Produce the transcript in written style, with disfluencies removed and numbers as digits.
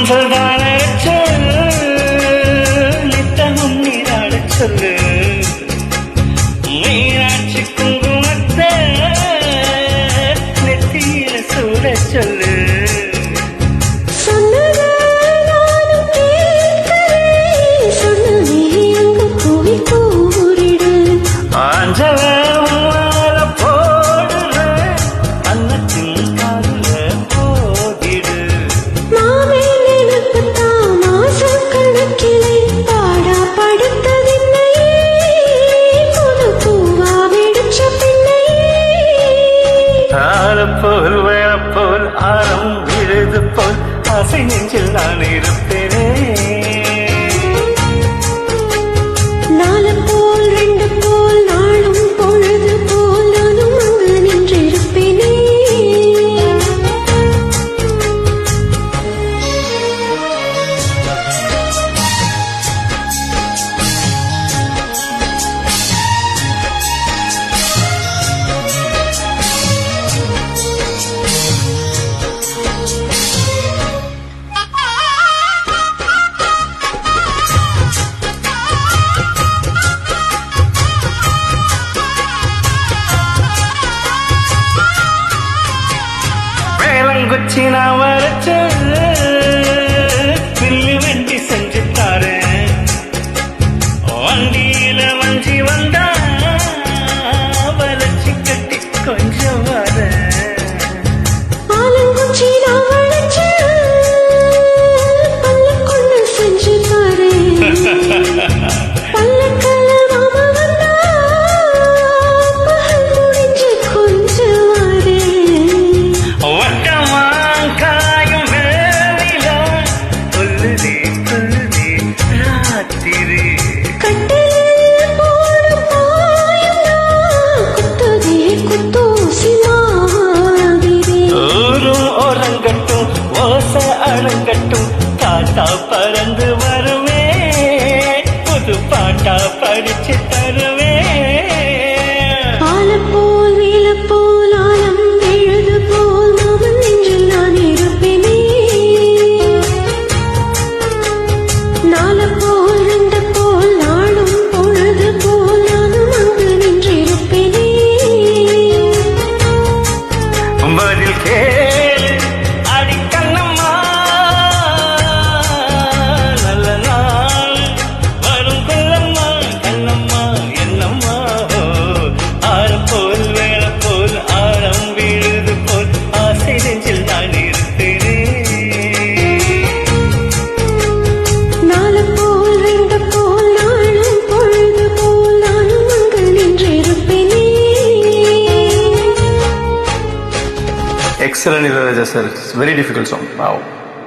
மஞ்சள் தானச்ச நித்தமும் நீராடச் சொல்லு மீனாட்சி குங்குமத்தை நெத்தியில சூடச் சொல்லு போல் வேளப்போல் ஆரம் விழுது போல் ஆசை நெஞ்சில் நான் இருப்பேனே நாலு போல் ரெண்டு போல் நாளும் பொழுது போல் நானும் அங்கு நின்றிருப்பேனே குச்சி நான் வரைச்ச பில்லு வண்டி செஞ்சு தாரேன் வண்டியில வஞ்சி வந்தா வளைச்சி கட்டி கொஞ்சம் வர ஆலங்குச்சி நான் வளைச்ச பல்ல கொண்டு செஞ்சு தாரேன் பல்லக்கல்ல மாமா வந்தா பகல் முடிஞ்சு கொஞ்சம் வரேன் அழங்கட்டும் காட்டா பறந்து வருவே புது பாட்டா படிச்சு தருவே ஆல போல் வீல போல் ஆலம் எழுது போல் மாமன் நெஞ்சில் நான் இருப்பேனே நாலு போல் ரெண்டு போல் நாளும் பொழுது போல் நானும் அங்கு நின்றிருப்பேனே பதில் கேளு அடி கண்ணம்மா நல்ல நாள் வரும் கொல்லம்மா கண்ணம்மா என்னம்மா ஆரம் போல் வேளை போல் ஆரம் வீழுது போல் ஆசை நெஞ்சில் நான் இருப்பேனே நாலு போல் ரெண்டு போல் நாளும் பொழுது போல் நானும் அங்கு நின்றிருப்பேனே. Excellent, Ilaiyaraaja sir. It's a very difficult song. Wow.